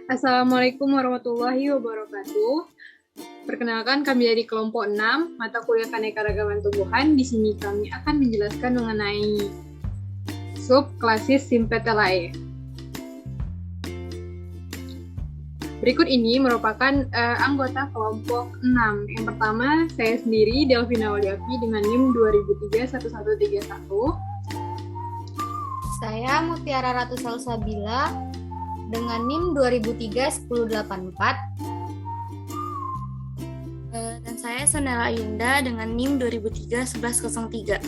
Assalamualaikum warahmatullahi wabarakatuh. Perkenalkan, kami dari kelompok 6, mata kuliah keanekaragaman tumbuhan. Di sini kami akan menjelaskan mengenai subklasis Sympetalae. Berikut ini merupakan anggota kelompok 6. Yang pertama, saya sendiri, Delvina Waliafi dengan NIM 2003-1131. Saya Mutiara Ratu Salsabila dengan NIM 2003-1084. Dan saya Sonela Yunda dengan NIM 2003-1103.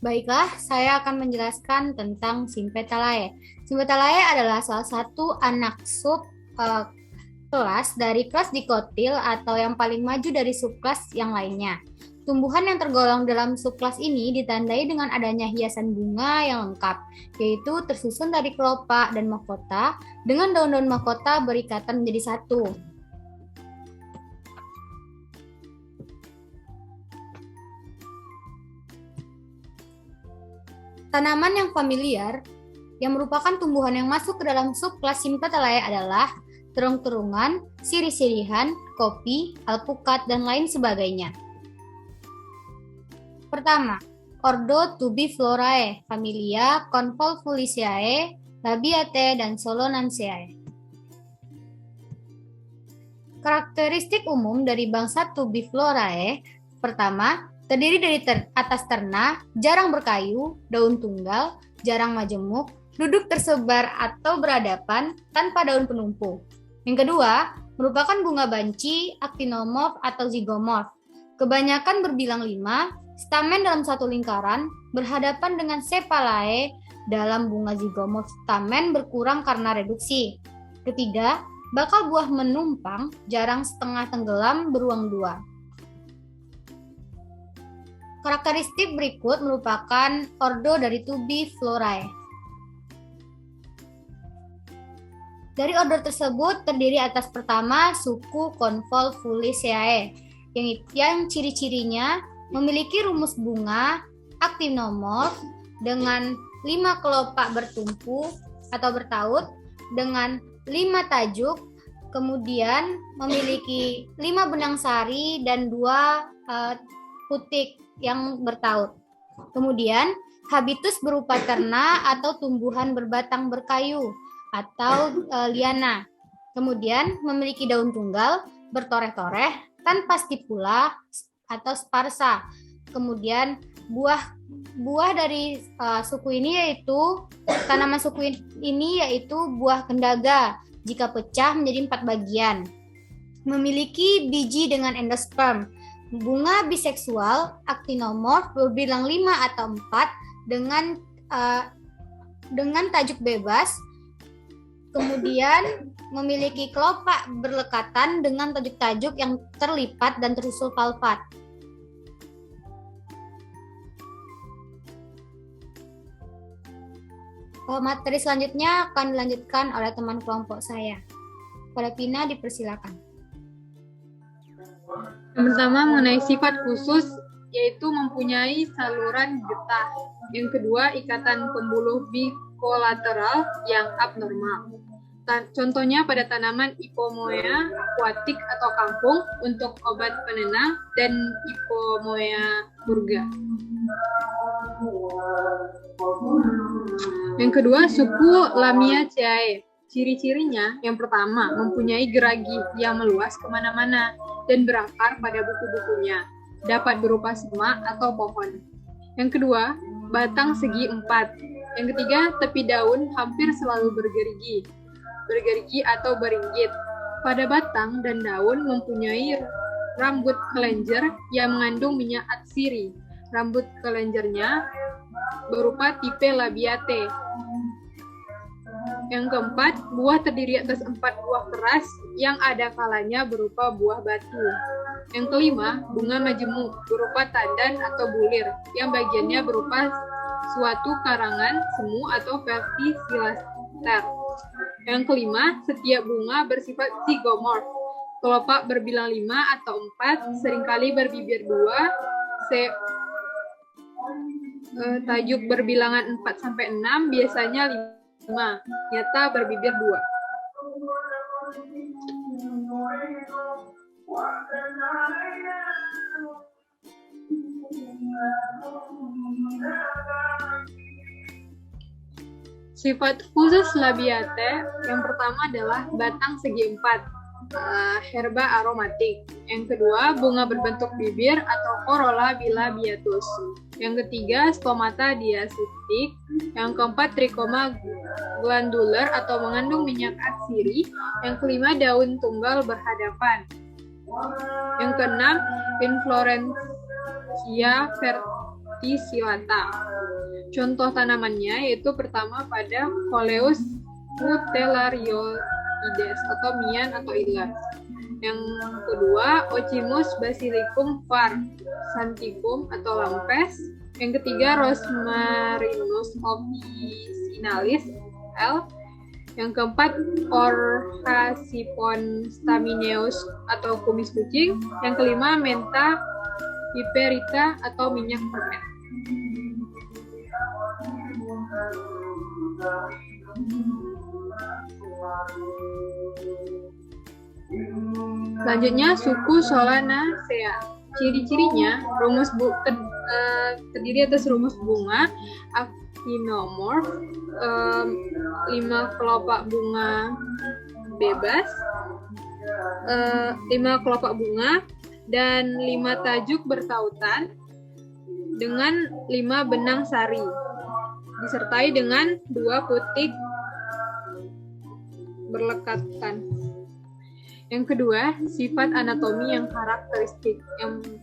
Baiklah, saya akan menjelaskan tentang Sympetalae. Sympetalae adalah salah satu anak sub kelas dari kelas Dicotyl atau yang paling maju dari subkelas yang lainnya. Tumbuhan yang tergolong dalam subkelas ini ditandai dengan adanya hiasan bunga yang lengkap, yaitu tersusun dari kelopak dan mahkota dengan daun-daun mahkota berikatan menjadi satu. Tanaman yang familiar yang merupakan tumbuhan yang masuk ke dalam subkelas Sympetalae adalah terung-terungan, sirih-sirihan, kopi, alpukat, dan lain sebagainya. Pertama, Ordo Tubiflorae, familia Convolvulaceae, Labiatae, dan Solonanceae. Karakteristik umum dari bangsa Tubiflorae, pertama, terdiri dari atas terna, jarang berkayu, daun tunggal, jarang majemuk, duduk tersebar atau berhadapan tanpa daun penumpu. Yang kedua, merupakan bunga banci, actinomorph atau zygomorph. Kebanyakan berbilang 5, stamen dalam satu lingkaran, berhadapan dengan sepalae. Dalam bunga zygomorph, stamen berkurang karena reduksi. Ketiga, bakal buah menumpang, jarang setengah tenggelam, beruang 2. Karakteristik berikut merupakan ordo dari Tubiflorae. Dari ordo tersebut terdiri atas pertama suku Convolvulaceae yang ciri-cirinya memiliki rumus bunga actinomorph dengan 5 kelopak bertumpu atau bertaut dengan 5 tajuk, kemudian memiliki 5 benang sari dan 2 putik yang bertaut. Kemudian habitus berupa terna atau tumbuhan berbatang berkayu atau liana. Kemudian memiliki daun tunggal bertoreh-toreh tanpa stipula atau sparsa. Kemudian buah dari suku ini yaitu tanaman suku ini yaitu buah kendaga jika pecah menjadi 4 bagian. Memiliki biji dengan endosperm. Bunga biseksual actinomorph berbilang 5 atau 4 dengan tajuk bebas. Kemudian memiliki kelopak berlekatan dengan tajuk-tajuk yang terlipat dan terusul valvat. Materi selanjutnya akan dilanjutkan oleh teman kelompok saya. Pada Pina dipersilakan. Yang pertama, mengenai sifat khusus, yaitu mempunyai saluran getah. Yang kedua, ikatan pembuluh bikolateral yang abnormal. Contohnya pada tanaman Ipomoea aquatic atau kangkung untuk obat penenang dan Ipomoea burga. Yang kedua, suku Lamiaceae. Ciri-cirinya yang pertama, mempunyai geragi yang meluas kemana-mana dan berakar pada buku-bukunya. Dapat berupa semak atau pohon. Yang kedua, batang segi 4. Yang ketiga, tepi daun hampir selalu bergerigi atau beringgit. Pada batang dan daun mempunyai rambut kelenjer yang mengandung minyak atsiri. Rambut kelenjernya berupa tipe Labiatae. Yang keempat, buah terdiri atas 4 buah keras yang ada kalanya berupa buah batu. Yang kelima, bunga majemuk berupa tandan atau bulir yang bagiannya berupa suatu karangan semu atau verticillaster. Yang kelima, setiap bunga bersifat zygomorph. Kelopak berbilang 5 atau 4, seringkali berbibir 2, tajuk berbilangan 4 sampai 6 biasanya 5, nyata berbibir 2. Sifat khusus labiate yang pertama adalah batang segi 4, herba aromatik. Yang kedua, bunga berbentuk bibir atau corolla bilabiatus. Yang ketiga, stomata diasitik. Yang keempat, trichoma glandular atau mengandung minyak atsiri. Yang kelima, daun tunggal berhadapan. Yang keenam, inflorencia verticillata. Contoh tanamannya yaitu pertama pada Coleus putellarioides atau mian atau ilas. Yang kedua, Ochimus basilicum var. Santicum atau lampes. Yang ketiga, Rosmarinus officinalis L. Yang keempat, Orhasipon stamineus atau kumis kucing. Yang kelima, Mentha piperita atau minyak permen. Selanjutnya, suku Solanaceae. Ciri-cirinya terdiri atas rumus bunga actinomorph, 5 kelopak bunga bebas, 5 kelopak bunga, dan 5 tajuk bertautan dengan 5 benang sari, disertai dengan 2 putik berlekatan. Yang kedua, sifat anatomi yang karakteristik. Yang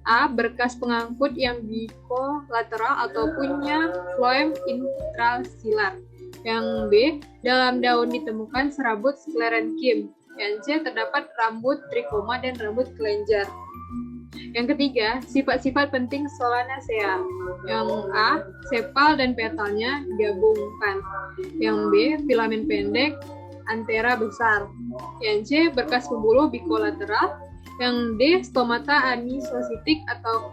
A, berkas pengangkut yang bikolateral atau punya phloem intrasilar. Yang B, dalam daun ditemukan serabut sklerenkim. Yang C, terdapat rambut trichoma dan rambut kelenjar. Yang ketiga, sifat-sifat penting Solanaceae. Yang A, sepal dan petalnya digabungkan. Yang B, filamen pendek, antera besar. Yang C, berkas pembuluh bikolateral. Yang D, stomata anisositik atau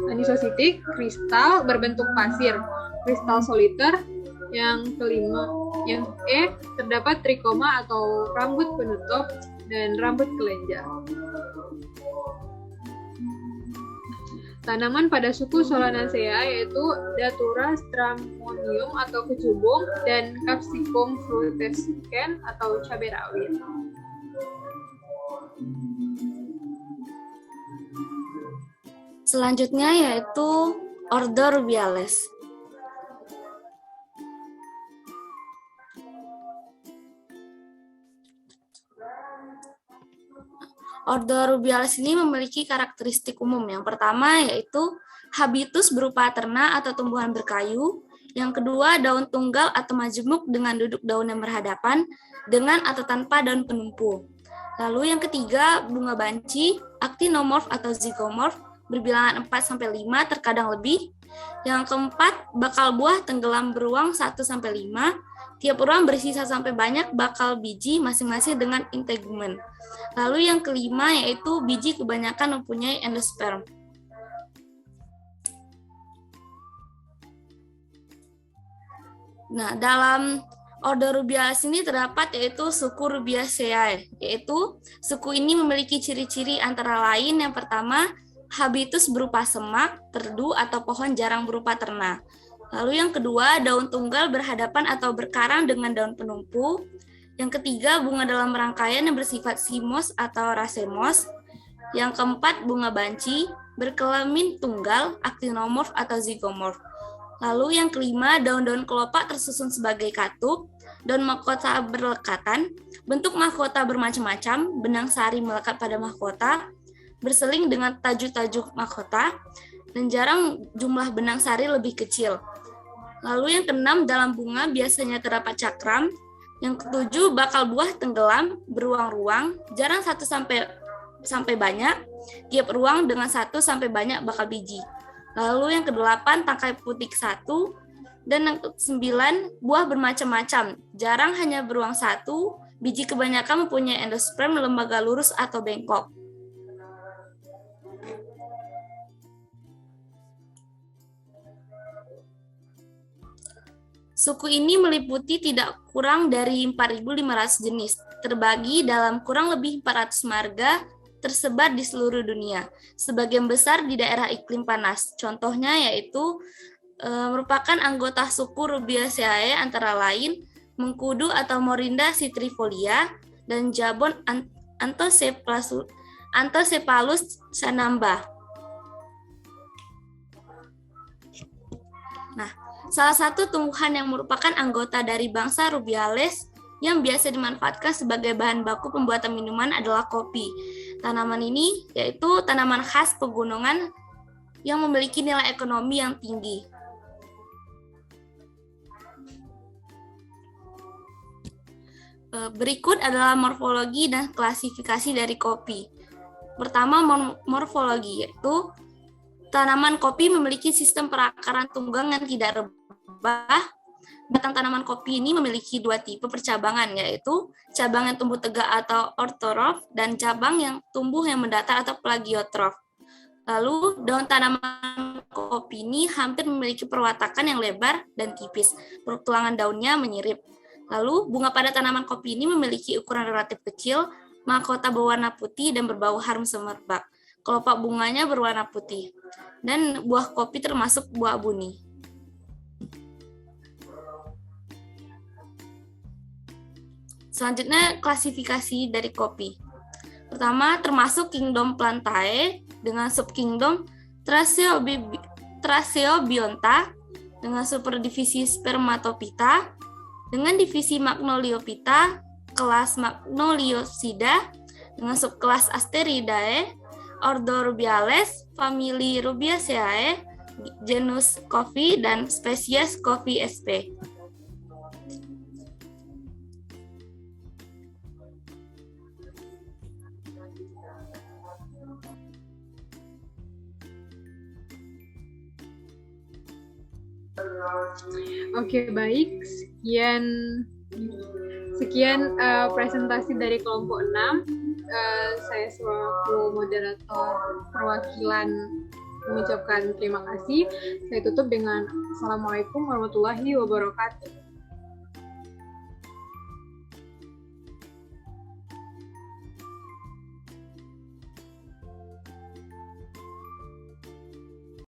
anisositik, kristal berbentuk pasir, kristal soliter. Yang kelima, yang E, terdapat trichoma atau rambut penutup dan rambut kelenjar. Tanaman pada suku Solanaceae yaitu Datura stramonium atau kecubung dan Capsicum frutescens atau cabai rawit. Selanjutnya yaitu ordo Rubiales. Ordo Rubiales ini memiliki karakteristik umum. Yang pertama yaitu habitus berupa terna atau tumbuhan berkayu. Yang kedua, daun tunggal atau majemuk dengan duduk daun yang berhadapan dengan atau tanpa daun penumpu. Lalu yang ketiga, bunga banci, actinomorph atau zygomorph, berbilangan 4-5, terkadang lebih. Yang keempat, bakal buah tenggelam beruang 1-5. Tiap uang bersisa sampai banyak bakal biji masing-masing dengan integumen. Lalu yang kelima yaitu biji kebanyakan mempunyai endosperm. Nah, dalam ordo Rubiales ini terdapat yaitu suku Rubiaceae, yaitu suku ini memiliki ciri-ciri antara lain yang pertama, habitus berupa semak, perdu atau pohon jarang berupa terna. Lalu yang kedua, daun tunggal berhadapan atau berkarang dengan daun penumpu. Yang ketiga, bunga dalam rangkaian yang bersifat simos atau racemos. Yang keempat, bunga banci, berkelamin tunggal, actinomorph atau zygomorph. Lalu yang kelima, daun-daun kelopak tersusun sebagai katup, daun mahkota berlekatan, bentuk mahkota bermacam-macam, benang sari melekat pada mahkota, berseling dengan tajuk-tajuk mahkota, dan jarang jumlah benang sari lebih kecil. Lalu yang keenam, dalam bunga biasanya terdapat cakram. Yang ketujuh, bakal buah tenggelam, beruang-ruang, jarang 1-sampai banyak, tiap ruang dengan 1-sampai banyak bakal biji. Lalu yang kedelapan, tangkai putik 1, dan yang kesembilan, buah bermacam-macam, jarang hanya beruang 1, biji kebanyakan mempunyai endosperm lembaga lurus atau bengkok. Suku ini meliputi tidak kurang dari 4.500 jenis, terbagi dalam kurang lebih 400 marga tersebar di seluruh dunia. Sebagian besar di daerah iklim panas. Contohnya yaitu merupakan anggota suku Rubiaceae antara lain mengkudu atau Morinda citrifolia dan Jabon Anthocephalus sanamba. Nah, salah satu tumbuhan yang merupakan anggota dari bangsa Rubiales yang biasa dimanfaatkan sebagai bahan baku pembuatan minuman adalah kopi. Tanaman ini yaitu tanaman khas pegunungan yang memiliki nilai ekonomi yang tinggi. Berikut adalah morfologi dan klasifikasi dari kopi. Pertama, morfologi, yaitu tanaman kopi memiliki sistem perakaran tunggang yang tidak rebah. Batang tanaman kopi ini memiliki dua tipe percabangan, yaitu cabang yang tumbuh tegak atau ortotrof dan cabang yang tumbuh yang mendatar atau plagiotrof. Lalu, daun tanaman kopi ini hampir memiliki perwatakan yang lebar dan tipis. Pertulangan daunnya menyirip. Lalu, bunga pada tanaman kopi ini memiliki ukuran relatif kecil, mahkota berwarna putih dan berbau harum semerbak. Kelopak bunganya berwarna putih. Dan buah kopi termasuk buah buni. Selanjutnya, klasifikasi dari kopi. Pertama, termasuk Kingdom Plantae dengan subkingdom Thraseobionta dengan superdivisi Spermatophyta, dengan divisi Magnoliophyta, kelas Magnoliosida, dengan subkelas Asteridae, ordo Rubiales, famili Rubiaceae, genus Coffee, dan spesies Coffee sp. Oke, baik. Sekian presentasi dari kelompok 6. Saya selaku moderator perwakilan mengucapkan terima kasih. Saya tutup dengan Assalamualaikum warahmatullahi wabarakatuh.